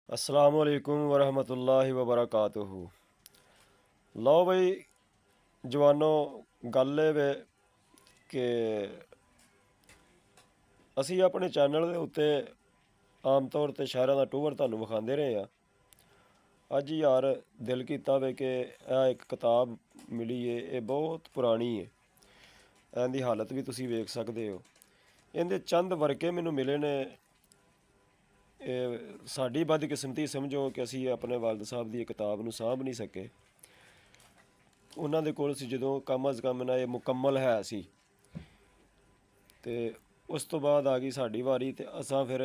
अस्सलामुअलैकुम वरहमतुल्लाहि वबरकातुहू। लो बई जवानों, गल ਇਹ ਵੇ ਕਿ ਅਸੀਂ ਆਪਣੇ ਚੈਨਲ ਦੇ ਉੱਤੇ ਆਮ ਤੌਰ 'ਤੇ ਸ਼ਹਿਰਾਂ ਦਾ ਟੂਰ ਤੁਹਾਨੂੰ ਵਿਖਾਉਂਦੇ ਰਹੇ ਹਾਂ। ਅੱਜ ਯਾਰ ਦਿਲ ਕੀਤਾ ਵੇ ਕਿ ਇਹ ਇੱਕ ਕਿਤਾਬ ਮਿਲੀ ਏ, ਇਹ ਬਹੁਤ ਪੁਰਾਣੀ ਏ। ਇਹਦੀ ਹਾਲਤ ਵੀ ਤੁਸੀਂ ਵੇਖ ਸਕਦੇ ਹੋ। ਇਹਦੇ ਚੰਦ ਵਰਕੇ ਮੈਨੂੰ ਮਿਲੇ ਨੇ। ਇਹ ਸਾਡੀ ਬਦਕਿਸਮਤੀ ਸਮਝੋ ਕਿ ਅਸੀਂ ਆਪਣੇ ਵਾਲਦ ਸਾਹਿਬ ਦੀ ਇਹ ਕਿਤਾਬ ਨੂੰ ਸਾਂਭ ਨਹੀਂ ਸਕੇ। ਉਹਨਾਂ ਦੇ ਕੋਲ ਸੀ ਜਦੋਂ ਕਮ ਅਜ਼ ਕਮ ਨਾ ਇਹ ਮੁਕੰਮਲ ਹੈ ਸੀ, ਅਤੇ ਉਸ ਤੋਂ ਬਾਅਦ ਆ ਗਈ ਸਾਡੀ ਵਾਰੀ, ਅਤੇ ਅਸਾਂ ਫਿਰ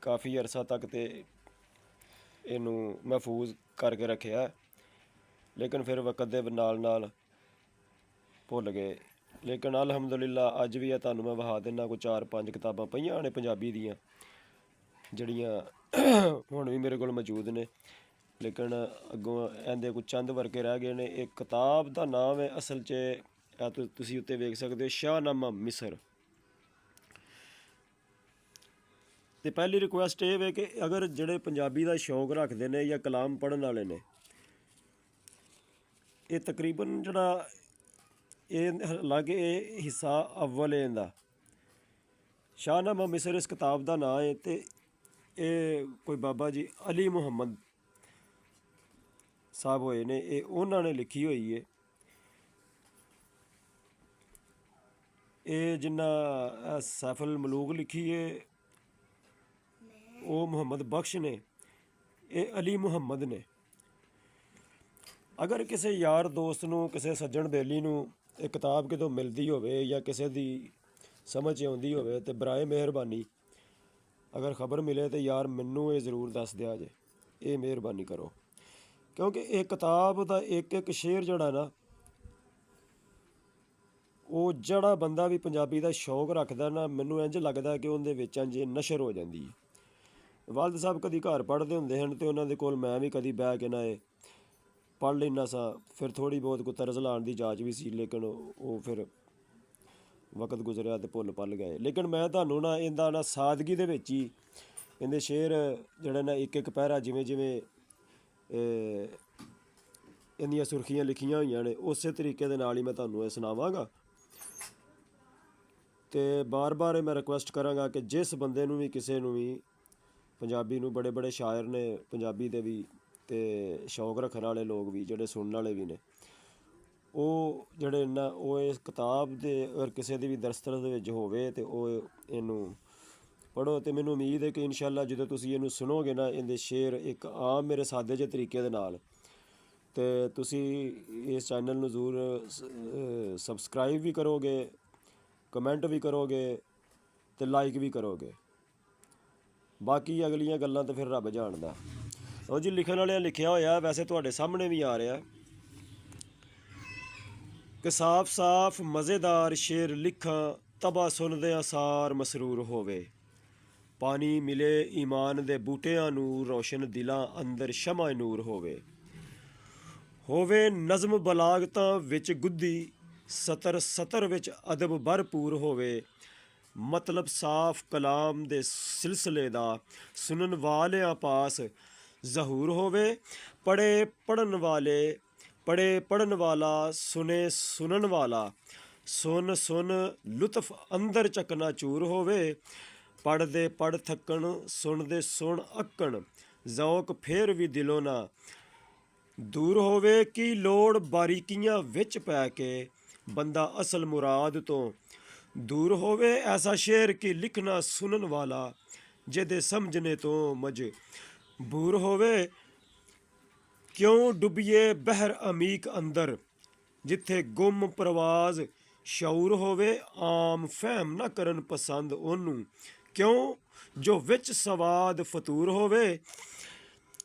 ਕਾਫੀ ਅਰਸਾ ਤੱਕ ਤੇ ਇਹਨੂੰ ਮਹਿਫੂਜ਼ ਕਰਕੇ ਰੱਖਿਆ, ਲੇਕਿਨ ਫਿਰ ਵਕਤ ਦੇ ਨਾਲ ਨਾਲ ਭੁੱਲ ਗਏ। ਲੇਕਿਨ ਅਲਹਮਦੁਲਿਲਾ ਅੱਜ ਵੀ ਇਹ ਤੁਹਾਨੂੰ ਮੈਂ ਵਿਖਾ ਦਿੰਦਾ, ਕੋਈ 4-5 ਕਿਤਾਬਾਂ ਪਈਆਂ ਨੇ ਪੰਜਾਬੀ ਦੀਆਂ ਜਿਹੜੀਆਂ ਹੁਣ ਵੀ ਮੇਰੇ ਕੋਲ ਮੌਜੂਦ ਨੇ, ਲੇਕਿਨ ਅੱਗੋਂ ਇਹਦੇ ਕੁਝ ਚੰਦ ਵਰਕੇ ਰਹਿ ਗਏ ਨੇ। ਇਹ ਕਿਤਾਬ ਦਾ ਨਾਮ ਹੈ ਅਸਲ 'ਚ, ਤੁਸੀਂ ਉੱਤੇ ਵੇਖ ਸਕਦੇ ਹੋ, ਸ਼ਾਹਨਾਮਾ ਮਿਸਰ। ਅਤੇ ਪਹਿਲੀ ਰਿਕੁਐਸਟ ਇਹ ਵੇ ਕਿ ਅਗਰ ਜਿਹੜੇ ਪੰਜਾਬੀ ਦਾ ਸ਼ੌਕ ਰੱਖਦੇ ਨੇ ਜਾਂ ਕਲਾਮ ਪੜ੍ਹਨ ਵਾਲੇ ਨੇ, ਇਹ ਤਕਰੀਬਨ ਜਿਹੜਾ ਇਹ ਹਾਲਾਂਕਿ ਇਹ ਹਿੱਸਾ ਅਵਲ ਹੈ ਇਹਦਾ, ਸ਼ਾਹਨਾਮਾ ਮਿਸਰ ਇਸ ਕਿਤਾਬ ਦਾ ਨਾਂ ਹੈ। ਅਤੇ ਇਹ ਕੋਈ ਬਾਬਾ ਜੀ ਅਲੀ ਮੁਹੰਮਦ ਸਾਹਿਬ ਹੋਏ ਨੇ, ਇਹ ਉਹਨਾਂ ਨੇ ਲਿਖੀ ਹੋਈ ਹੈ। ਇਹ ਜਿੰਨਾ ਸੈਫੁਲ ਮਲੂਕ ਲਿਖੀ ਹੈ ਉਹ ਮੁਹੰਮਦ ਬਖਸ਼ ਨੇ, ਇਹ ਅਲੀ ਮੁਹੰਮਦ ਨੇ। ਅਗਰ ਕਿਸੇ ਯਾਰ ਦੋਸਤ ਨੂੰ, ਕਿਸੇ ਸੱਜਣ ਬੇਲੀ ਨੂੰ ਇਹ ਕਿਤਾਬ ਕਿਤੋਂ ਮਿਲਦੀ ਹੋਵੇ ਜਾਂ ਕਿਸੇ ਦੀ ਸਮਝ ਆਉਂਦੀ ਹੋਵੇ, ਤਾਂ ਬਰਾਏ ਮਿਹਰਬਾਨੀ ਅਗਰ ਖਬਰ ਮਿਲੇ ਤਾਂ ਯਾਰ ਮੈਨੂੰ ਇਹ ਜ਼ਰੂਰ ਦੱਸ ਦਿਆ ਜੇ, ਇਹ ਮਿਹਰਬਾਨੀ ਕਰੋ। ਕਿਉਂਕਿ ਇਹ ਕਿਤਾਬ ਦਾ ਇੱਕ ਇੱਕ ਸ਼ੇਰ ਜਿਹੜਾ ਨਾ, ਉਹ ਜਿਹੜਾ ਬੰਦਾ ਵੀ ਪੰਜਾਬੀ ਦਾ ਸ਼ੌਕ ਰੱਖਦਾ ਨਾ, ਮੈਨੂੰ ਇੰਝ ਲੱਗਦਾ ਕਿ ਉਹਦੇ ਵਿੱਚ ਇੰਝ ਨਸ਼ਰ ਹੋ ਜਾਂਦੀ ਹੈ। ਵਾਲਦ ਸਾਹਿਬ ਕਦੀ ਘਰ ਪੜ੍ਹਦੇ ਹੁੰਦੇ ਹਨ, ਅਤੇ ਉਹਨਾਂ ਦੇ ਕੋਲ ਮੈਂ ਵੀ ਕਦੀ ਬਹਿ ਕੇ ਨਾ ਇਹ ਪੜ੍ਹ ਲੈਂਦਾ ਸਾਂ। ਫਿਰ ਥੋੜ੍ਹੀ ਬਹੁਤ ਕੋਈ ਤਰਜ਼ ਲਾਉਣ ਦੀ ਜਾਚ ਵੀ ਸੀ, ਲੇਕਿਨ ਉਹ ਫਿਰ ਵਕਤ ਗੁਜ਼ਰਿਆ ਅਤੇ ਭੁੱਲ ਭੱਲ ਗਏ। ਲੇਕਿਨ ਮੈਂ ਤੁਹਾਨੂੰ ਨਾ ਇਹਦਾ ਨਾ ਸਾਦਗੀ ਦੇ ਵਿੱਚ ਹੀ ਇਹਦੇ ਸ਼ੇਰ ਜਿਹੜੇ ਨਾ ਇੱਕ ਇੱਕ ਪੈਰਾ ਜਿਵੇਂ ਜਿਵੇਂ ਇਹਦੀਆਂ ਸੁਰਖੀਆਂ ਲਿਖੀਆਂ ਹੋਈਆਂ ਨੇ, ਉਸੇ ਤਰੀਕੇ ਦੇ ਨਾਲ ਹੀ ਮੈਂ ਤੁਹਾਨੂੰ ਇਹ ਸੁਣਾਵਾਂਗਾ। ਅਤੇ ਬਾਰ ਬਾਰ ਮੈਂ ਰਿਕੁਐਸਟ ਕਰਾਂਗਾ ਕਿ ਜਿਸ ਬੰਦੇ ਨੂੰ ਵੀ, ਕਿਸੇ ਨੂੰ ਵੀ ਪੰਜਾਬੀ ਨੂੰ, ਬੜੇ ਬੜੇ ਸ਼ਾਇਰ ਨੇ ਪੰਜਾਬੀ ਦੇ ਵੀ, ਅਤੇ ਸ਼ੌਕ ਰੱਖਣ ਵਾਲੇ ਲੋਕ ਵੀ, ਜਿਹੜੇ ਸੁਣਨ ਵਾਲੇ ਵੀ ਨੇ, ਉਹ ਜਿਹੜੇ ਨਾ ਉਹ ਇਸ ਕਿਤਾਬ ਦੇ ਅਗਰ ਕਿਸੇ ਦੀ ਵੀ ਦਸਤਰਸ ਦੇ ਵਿੱਚ ਹੋਵੇ ਅਤੇ ਉਹ ਇਹਨੂੰ ਪੜ੍ਹੋ। ਅਤੇ ਮੈਨੂੰ ਉਮੀਦ ਹੈ ਕਿ ਇਨਸ਼ਾ ਅੱਲਾ ਜਦੋਂ ਤੁਸੀਂ ਇਹਨੂੰ ਸੁਣੋਗੇ ਨਾ, ਇਹਦੇ ਸ਼ੇਰ ਇੱਕ ਆਮ ਮੇਰੇ ਸਾਦੇ ਜਿਹੇ ਤਰੀਕੇ ਦੇ ਨਾਲ, ਅਤੇ ਤੁਸੀਂ ਇਸ ਚੈਨਲ ਨੂੰ ਜ਼ਰੂਰ ਸਬਸਕ੍ਰਾਈਬ ਵੀ ਕਰੋਗੇ, ਕਮੈਂਟ ਵੀ ਕਰੋਗੇ ਅਤੇ ਲਾਈਕ ਵੀ ਕਰੋਗੇ। ਬਾਕੀ ਅਗਲੀਆਂ ਗੱਲਾਂ ਤਾਂ ਫਿਰ ਰੱਬ ਜਾਣਦਾ। ਉਹ ਜੀ ਲਿਖਣ ਵਾਲਿਆਂ ਲਿਖਿਆ ਹੋਇਆ, ਵੈਸੇ ਤੁਹਾਡੇ ਸਾਹਮਣੇ ਵੀ ਆ ਰਿਹਾ ਕਿ ਸਾਫ਼ ਸਾਫ਼ ਮਜ਼ੇਦਾਰ ਸ਼ੇਰ ਲਿਖਾਂ, ਤਬਾ ਸੁਣਦਿਆਂ ਸਾਰ ਮਸਰੂਰ ਹੋਵੇ। ਪਾਣੀ ਮਿਲੇ ਈਮਾਨ ਦੇ ਬੂਟਿਆਂ ਨੂੰ, ਰੋਸ਼ਨ ਦਿਲਾਂ ਅੰਦਰ ਸ਼ਮਾ ਨੂਰ ਹੋਵੇ ਨਜ਼ਮ ਬਲਾਗਤਾਂ ਵਿੱਚ ਗੁੱਦੀ, ਸਤਰ ਸਤਰ ਵਿੱਚ ਅਦਬ ਭਰਪੂਰ ਹੋਵੇ। ਮਤਲਬ ਸਾਫ਼ ਕਲਾਮ ਦੇ ਸਿਲਸਿਲੇ ਦਾ ਸੁਣਨ ਵਾਲਿਆਂ ਪਾਸ ਜ਼ਹੂਰ ਹੋਵੇ। ਪੜ੍ਹੇ ਪੜ੍ਹਨ ਵਾਲਾ, ਸੁਣੇ ਸੁਣਨ ਵਾਲਾ, ਸੁਣ ਲੁਤਫ ਅੰਦਰ ਚਕਨਾ ਚੂਰ ਹੋਵੇ। ਪੜ੍ਹਦੇ ਪੜ੍ਹ ਥੱਕਣ, ਸੁਣਦੇ ਸੁਣ ਅੱਕਣ, ਜ਼ੌਕ ਫੇਰ ਵੀ ਦਿਲੋਂ ਨਾ ਦੂਰ ਹੋਵੇ। ਕੀ ਲੋੜ ਬਾਰੀਕੀਆਂ ਵਿੱਚ ਪੈ ਕੇ ਬੰਦਾ ਅਸਲ ਮੁਰਾਦ ਤੋਂ ਦੂਰ ਹੋਵੇ। ਐਸਾ ਸ਼ੇਰ ਕਿ ਲਿਖਣਾ ਸੁਣਨ ਵਾਲਾ, ਜਿਹਦੇ ਸਮਝਣੇ ਤੋਂ ਮਜਬੂਰ ਹੋਵੇ। ਕਿਉਂ ਡੁੱਬੀਏ ਬਹਿਰ ਅਮੀਕ ਅੰਦਰ, ਜਿੱਥੇ ਗੁੰਮ ਪ੍ਰਵਾਜ਼ ਸ਼ਊਰ ਹੋਵੇ। ਆਮ ਫਹਿਮ ਨਾ ਕਰਨ ਪਸੰਦ ਉਹਨੂੰ, ਕਿਉਂ ਜੋ ਵਿੱਚ ਸਵਾਦ ਫਤੂਰ ਹੋਵੇ।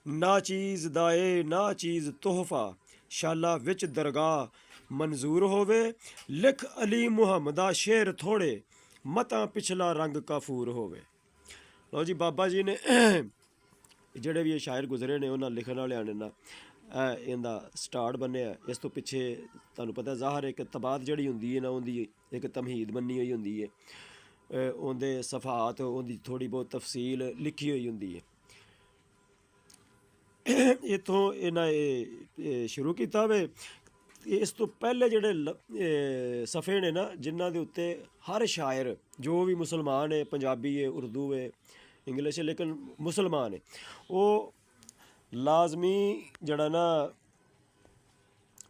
ਨਾ ਚੀਜ਼ ਦਾਏ ਨਾ ਚੀਜ਼ ਤੋਹਫਾ, ਸ਼ਾਲਾ ਵਿੱਚ ਦਰਗਾਹ ਮਨਜ਼ੂਰ ਹੋਵੇ। ਲਿਖ ਅਲੀ ਮੁਹੰਮਦਾ ਸ਼ੇਰ ਥੋੜ੍ਹੇ, ਮਤਾਂ ਪਿਛਲਾ ਰੰਗ ਕਾਫੂਰ ਹੋਵੇ। ਲਓ ਜੀ, ਬਾਬਾ ਜੀ ਨੇ ਜਿਹੜੇ ਵੀ ਇਹ ਸ਼ਾਇਰ ਗੁਜ਼ਰੇ ਨੇ, ਉਹਨਾਂ ਲਿਖਣ ਵਾਲਿਆਂ ਨੇ ਨਾ ਇਹਦਾ ਸਟਾਰਟ ਬੰਨਿਆ। ਇਸ ਤੋਂ ਪਿੱਛੇ ਤੁਹਾਨੂੰ ਪਤਾ ਜ਼ਾਹਰ ਇੱਕ ਤਬਾਦ ਜਿਹੜੀ ਹੁੰਦੀ ਹੈ ਨਾ, ਉਹਦੀ ਇੱਕ ਤਮਹੀਦ ਬੰਨੀ ਹੋਈ ਹੁੰਦੀ ਹੈ, ਉਹਦੇ ਸਫਾਤ, ਉਹਦੀ ਥੋੜ੍ਹੀ ਬਹੁਤ ਤਫਸੀਲ ਲਿਖੀ ਹੋਈ ਹੁੰਦੀ ਹੈ। ਇੱਥੋਂ ਇਹਨਾਂ ਇਹ ਸ਼ੁਰੂ ਕੀਤਾ ਵੇ। ਇਸ ਤੋਂ ਪਹਿਲੇ ਜਿਹੜੇ ਸਫ਼ੇ ਨੇ ਨਾ, ਜਿਨ੍ਹਾਂ ਦੇ ਉੱਤੇ ਹਰ ਸ਼ਾਇਰ ਜੋ ਵੀ ਮੁਸਲਮਾਨ ਹੈ, ਪੰਜਾਬੀ ਹੈ, ਉਰਦੂ ਹੈ, ਇੰਗਲਿਸ਼ ਹੈ, ਲੇਕਿਨ ਮੁਸਲਮਾਨ ਹੈ, ਉਹ ਲਾਜ਼ਮੀ ਜਿਹੜਾ ਨਾ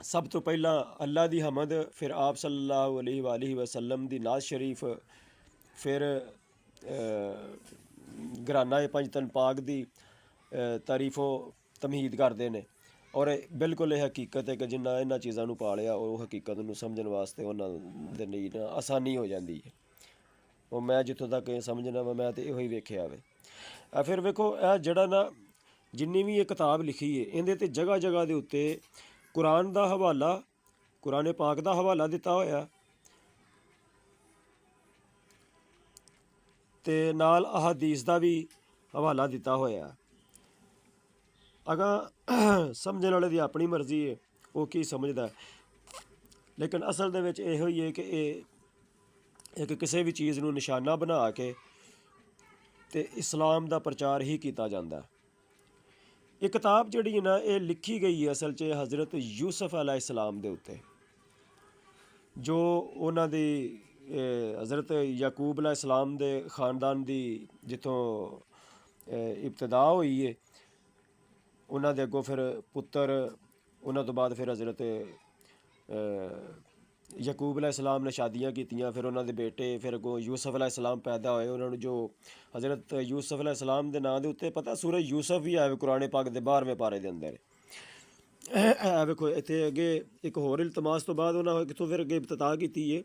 ਸਭ ਤੋਂ ਪਹਿਲਾਂ ਅੱਲਾ ਦੀ ਹਮਦ, ਫਿਰ ਆਪ ਸੱਲੱਲਾਹੁ ਅਲੈਹਿ ਵਸੱਲਮ ਦੀ ਨਾਜ਼ ਸ਼ਰੀਫ, ਫਿਰ ਘਰਾਨਾ ਪੰਜ ਤਨ ਪਾਕ ਦੀ ਤਾਰੀਫੋ ਤਮਹੀਦ ਕਰਦੇ ਨੇ। ਔਰ ਬਿਲਕੁਲ ਇਹ ਹਕੀਕਤ ਹੈ ਕਿ ਜਿੰਨਾ ਇਹਨਾਂ ਚੀਜ਼ਾਂ ਨੂੰ ਪਾਲਿਆ, ਉਹ ਹਕੀਕਤ ਨੂੰ ਸਮਝਣ ਵਾਸਤੇ ਉਹਨਾਂ ਦੇ ਲਈ ਨਾ ਆਸਾਨੀ ਹੋ ਜਾਂਦੀ ਹੈ। ਉਹ ਮੈਂ ਜਿੱਥੋਂ ਤੱਕ ਇਹ ਸਮਝਣਾ ਵਾ, ਮੈਂ ਤਾਂ ਇਹੋ ਹੀ ਵੇਖਿਆ ਵੇ। ਫਿਰ ਵੇਖੋ, ਇਹ ਜਿਹੜਾ ਨਾ ਜਿੰਨੀ ਵੀ ਇਹ ਕਿਤਾਬ ਲਿਖੀ ਹੈ, ਇਹਦੇ 'ਤੇ ਜਗ੍ਹਾ ਜਗ੍ਹਾ ਦੇ ਉੱਤੇ ਕੁਰਾਨ ਦਾ ਹਵਾਲਾ, ਕੁਰਾਨ ਪਾਕ ਦਾ ਹਵਾਲਾ ਦਿੱਤਾ ਹੋਇਆ, ਅਤੇ ਨਾਲ ਅਹਾਦੀਸ ਦਾ ਵੀ ਹਵਾਲਾ ਦਿੱਤਾ ਹੋਇਆ। ਅਗਾਂ ਸਮਝਣ ਵਾਲੇ ਦੀ ਆਪਣੀ ਮਰਜ਼ੀ ਹੈ, ਉਹ ਕੀ ਸਮਝਦਾ, ਲੇਕਿਨ ਅਸਲ ਦੇ ਵਿੱਚ ਇਹੋ ਹੀ ਹੈ ਕਿ ਇਹ ਇੱਕ ਕਿਸੇ ਵੀ ਚੀਜ਼ ਨੂੰ ਨਿਸ਼ਾਨਾ ਬਣਾ ਕੇ ਅਤੇ ਇਸਲਾਮ ਦਾ ਪ੍ਰਚਾਰ ਹੀ ਕੀਤਾ ਜਾਂਦਾ। ਇਹ ਕਿਤਾਬ ਜਿਹੜੀ ਨਾ, ਇਹ ਲਿਖੀ ਗਈ ਹੈ ਅਸਲ 'ਚ ਹਜ਼ਰਤ ਯੂਸਫ ਅਲੈਹਿਸਲਾਮ ਦੇ ਉੱਤੇ, ਜੋ ਉਹਨਾਂ ਦੀ ਹਜ਼ਰਤ ਯਾਕੂਬ ਅਲੈਹਿਸਲਾਮ ਦੇ ਖ਼ਾਨਦਾਨ ਦੀ ਜਿੱਥੋਂ ਇਬਤਦਾ ਹੋਈ ਹੈ। ਉਹਨਾਂ ਦੇ ਅੱਗੋਂ ਫਿਰ ਪੁੱਤਰ, ਉਹਨਾਂ ਤੋਂ ਬਾਅਦ ਫਿਰ ਹਜ਼ਰਤ ਯਾਕੂਬ ਅਲੈਹਿਸਲਾਮ ਨੇ ਸ਼ਾਦੀਆਂ ਕੀਤੀਆਂ, ਫਿਰ ਉਹਨਾਂ ਦੇ ਬੇਟੇ, ਫਿਰ ਅੱਗੋਂ ਯੂਸਫ ਅਲੈਹਿਸਲਾਮ ਪੈਦਾ ਹੋਏ। ਉਹਨਾਂ ਨੂੰ ਜੋ ਹਜ਼ਰਤ ਯੂਸਫ ਅਲੈਹਿਸਲਾਮ ਦੇ ਨਾਂ ਦੇ ਉੱਤੇ ਪਤਾ ਸੂਰਜ ਯੂਸਫ ਵੀ ਆਵੇ ਕੁਰਾਨ ਪਾਕ ਦੇ 12ਵੇਂ ਪਾਰੇ ਦੇ ਅੰਦਰ। ਵੇਖੋ ਇੱਥੇ ਅੱਗੇ ਇੱਕ ਹੋਰ ਇਲਤਮਾਸ ਤੋਂ ਬਾਅਦ ਉਹਨਾਂ ਕਿੱਥੋਂ ਫਿਰ ਅੱਗੇ ਇਬਤਦਾ ਕੀਤੀ ਹੈ।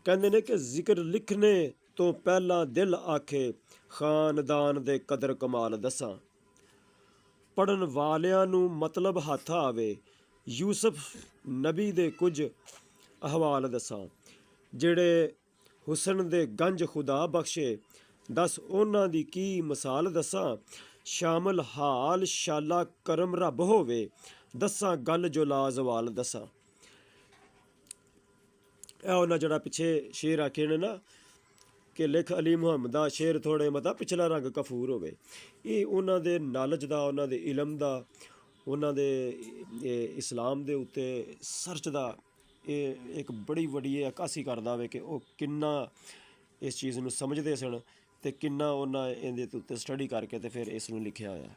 ਕਹਿੰਦੇ ਨੇ ਕਿ ਜ਼ਿਕਰ ਲਿਖਣੇ ਤੋਂ ਪਹਿਲਾਂ ਦਿਲ ਆਖੇ, ਖਾਨਦਾਨ ਦੇ ਕਦਰ ਕਮਾਲ ਦੱਸਾਂ, ਪੜ੍ਹਨ ਵਾਲਿਆਂ ਨੂੰ ਮਤਲਬ ਹੱਥ ਆਵੇ, ਯੂਸਫ ਨਬੀ ਦੇ ਕੁਝ ਅਹਵਾਲ ਦੱਸਾਂ, ਜਿਹੜੇ ਹੁਸਨ ਦੇ ਗੰਜ ਖੁਦਾ ਬਖਸ਼ੇ, ਦੱਸ ਉਹਨਾਂ ਦੀ ਕੀ ਮਿਸਾਲ ਦੱਸਾਂ, ਸ਼ਾਮਲ ਹਾਲ ਸ਼ਾਲਾ ਕਰਮ ਰੱਬ ਹੋਵੇ, ਦੱਸਾਂ ਗੱਲ ਜੋ ਲਾਜ਼ਵਾਲ ਦੱਸਾਂ। ਇਹ ਉਹਨਾਂ ਜਿਹੜਾ ਪਿੱਛੇ ਸ਼ੇਰ ਆਖੇ ਨੇ ਨਾ ਕਿ ਲਿਖ ਅਲੀ ਮੁਹੰਮਦ ਦਾ ਸ਼ੇਰ ਥੋੜ੍ਹੇ ਮਤਾ ਪਿਛਲਾ ਰੰਗ ਕਫੂਰ ਹੋਵੇ, ਇਹ ਉਹਨਾਂ ਦੇ ਨਾਲਜ ਦਾ, ਉਹਨਾਂ ਦੇ ਇਲਮ ਦਾ, ਉਹਨਾਂ ਦੇ ਇਸਲਾਮ ਦੇ ਉੱਤੇ ਸਰਚ ਦਾ ਇਹ ਇੱਕ ਬੜੀ ਵੱਡੀ ਇਹ ਅਕਾਸੀ ਕਰਦਾ ਵੇ ਕਿ ਉਹ ਕਿੰਨਾ ਇਸ ਚੀਜ਼ ਨੂੰ ਸਮਝਦੇ ਸਨ ਅਤੇ ਕਿੰਨਾ ਉਹਨਾਂ ਇਹਦੇ ਉੱਤੇ ਸਟੱਡੀ ਕਰਕੇ ਅਤੇ ਫਿਰ ਇਸ ਨੂੰ ਲਿਖਿਆ ਹੋਇਆ।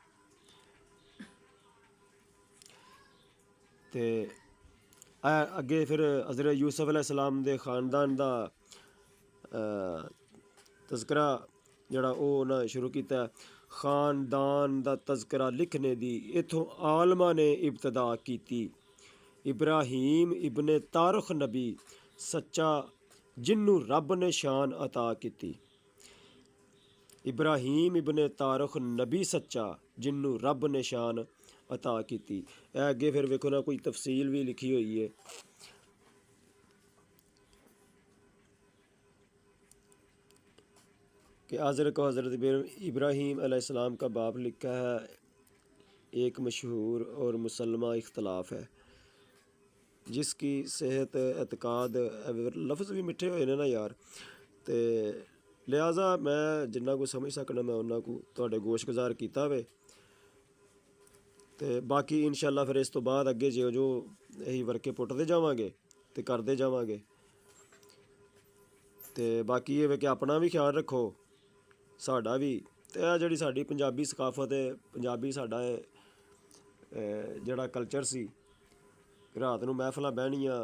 ਅਤੇ ਅੱਗੇ ਫਿਰ ਹਜ਼ਰਤ ਯੂਸਫ ਅਲੈਹਿਸਲਾਮ ਦੇ ਖ਼ਾਨਦਾਨ ਦਾ ਤਜ਼ਕਰਾ ਜਿਹੜਾ ਉਹ ਉਹਨਾਂ ਸ਼ੁਰੂ ਕੀਤਾ। ਖ਼ਾਨਦਾਨ ਦਾ ਤਜ਼ਕਰਾ ਲਿਖਣੇ ਦੀ ਇੱਥੋਂ ਆਲਮਾਂ ਨੇ ਇਬਤਦਾ ਕੀਤੀ। ਇਬਰਾਹੀਮ ਇਬਨ ਤਾਰਖ ਨਬੀ ਸੱਚਾ, ਜਿਹਨੂੰ ਰੱਬ ਨੇ ਸ਼ਾਨ ਅਤਾ ਕੀਤੀ। ਇਬਰਾਹੀਮ ਇਬਨ ਤਾਰਖ ਨਬੀ ਸੱਚਾ, ਜਿਹਨੂੰ ਰੱਬ ਨੇ ਸ਼ਾਨ ਅਤਾ ਕੀਤੀ। ਇਹ ਅੱਗੇ ਫਿਰ ਵੇਖੋ ਨਾ ਕੋਈ ਤਫਸੀਲ ਵੀ ਲਿਖੀ ਹੋਈ ਹੈ। कि आज़र को हज़रत इब्राहीम अलैहिस्सलाम का बाप लिखा है, एक मशहूर और मुसलमा इख्तलाफ है, जिसकी सेहत एतकाद लफ्ज़ भी मिठे होए ने ना यार। तो लिहाजा मैं जिन्ना को समझ सकना मैं उन्ना को तुहाडे गोशगुजार कीता वे। तो बाकी इंशाअल्लाह फिर इस तो बाद अगे जो जो यही वर्के पुटते जावांगे तो करते जावांगे। तो बाकी ये वे कि अपना भी ख्याल रखो, साडा भी। तो यह जिहड़ी साडी पंजाबी सकाफत है, पंजाबी साडा जिहड़ा कल्चर सी, रात नूं महफिलां बहणियां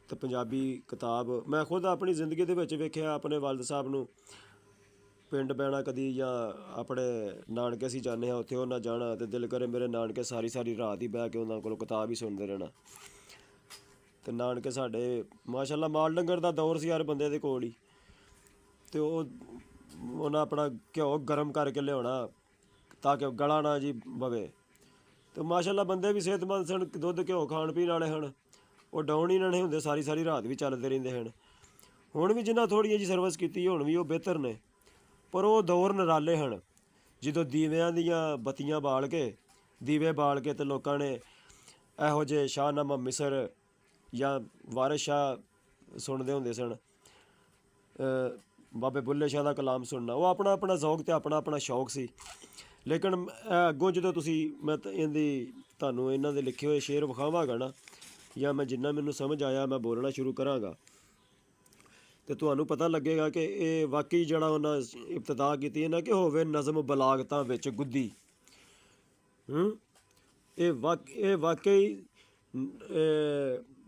तो पंजाबी किताब मैं खुद अपनी जिंदगी दे विच वेखिया। अपने वालिद साहब नूं पिंड बहना कदी जां अपने नानके असीं जाने उत्थे उन्हां जाना तो दिल करे मेरे नानके सारी सारी रात ही बह के उन्हां कोलों किताब ही सुनते रहना। तो नानके साडे माशाअल्लाह माल डंगर दा दौर सी हर बंदे दे कोल ही। तो उन्हें अपना घ्यो गर्म करके लिया ताकि गला ना जी बवे। तो माशाअल्लाह बंदे भी सेहतमंद सन, दुध घ्यो खाण पीण वाले हैं, वो डाउन ही ना नहीं होंदे, सारी सारी रात भी चलते रहते हैं। हुण भी जिन्हें थोड़ी जी सर्विस की हुण भी वो बेहतर ने, पर वो दौर निराले हैं जो दीवियां दियां बत्तियां बाल के दीवे बाल के तो लोगों ने इहो जे शाहनामा मिसर या वारिस शाह सुनते होंदे सन, बाबे बुल्ले शाह का कलाम सुनना। वो अपना अपना जौक तो अपना अपना शौक सी, ਲੇਕਿਨ ਅੱਗੋਂ ਜਦੋਂ ਤੁਸੀਂ ਮੈਂ ਤਾਂ ਇਹਦੀ ਤੁਹਾਨੂੰ ਇਹਨਾਂ ਦੇ ਲਿਖੇ ਹੋਏ ਸ਼ੇਰ ਵਿਖਾਵਾਂਗਾ ਨਾ, ਜਾਂ ਮੈਂ ਜਿੰਨਾ ਮੈਨੂੰ ਸਮਝ ਆਇਆ ਮੈਂ ਬੋਲਣਾ ਸ਼ੁਰੂ ਕਰਾਂਗਾ, ਤੇ ਤੁਹਾਨੂੰ ਪਤਾ ਲੱਗੇਗਾ ਕਿ ਇਹ ਵਾਕਈ ਜਿਹੜਾ ਉਹਨਾਂ ਇਬਤਦਾ ਕੀਤੀ ਹੈ ਨਾ ਕਿ ਹੋਵੇ ਨਜ਼ਮ ਬਲਾਗਤਾਂ ਵਿੱਚ ਗੁੱਦੀ। ਇਹ ਵਾਕਈ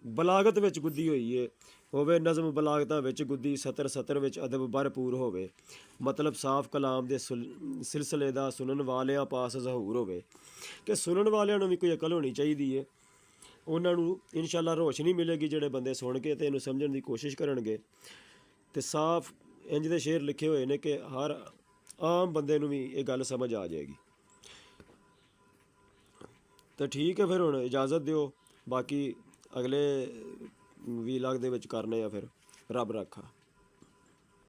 ਬਲਾਗਤ ਵਿੱਚ ਗੁੱਦੀ ਹੋਈ ਹੈ। ਹੋਵੇ ਨਜ਼ਮ ਬਲਾਗਤਾਂ ਵਿੱਚ ਗੁੱਦੀ, ਸਤਰ ਸਤਰ ਵਿੱਚ ਅਦਬ ਭਰਪੂਰ ਹੋਵੇ, ਮਤਲਬ ਸਾਫ਼ ਕਲਾਮ ਦੇ ਸਿਲਸਿਲੇ ਦਾ ਸੁਣਨ ਵਾਲਿਆਂ ਪਾਸ ਜ਼ਹੂਰ ਹੋਵੇ। ਕਿ ਸੁਣਨ ਵਾਲਿਆਂ ਨੂੰ ਵੀ ਕੋਈ ਅਕਲ ਹੋਣੀ ਚਾਹੀਦੀ ਹੈ, ਉਹਨਾਂ ਨੂੰ ਇਨਸ਼ਾਅੱਲਾ ਰੋਸ਼ਨੀ ਮਿਲੇਗੀ ਜਿਹੜੇ ਬੰਦੇ ਸੁਣ ਕੇ ਅਤੇ ਇਹਨੂੰ ਸਮਝਣ ਦੀ ਕੋਸ਼ਿਸ਼ ਕਰਨਗੇ। ਅਤੇ ਸਾਫ਼ ਇੰਝ ਦੇ ਸ਼ੇਰ ਲਿਖੇ ਹੋਏ ਨੇ ਕਿ ਹਰ ਆਮ ਬੰਦੇ ਨੂੰ ਵੀ ਇਹ ਗੱਲ ਸਮਝ ਆ ਜਾਏਗੀ। ਤਾਂ ਠੀਕ ਹੈ, ਫਿਰ ਹੁਣ ਇਜਾਜ਼ਤ ਦਿਓ, ਬਾਕੀ ਅਗਲੇ ਵੀਲਾਗ ਦੇ ਵਿੱਚ ਕਰਨੇ ਆ। ਫਿਰ ਰੱਬ ਰਾਖਾ।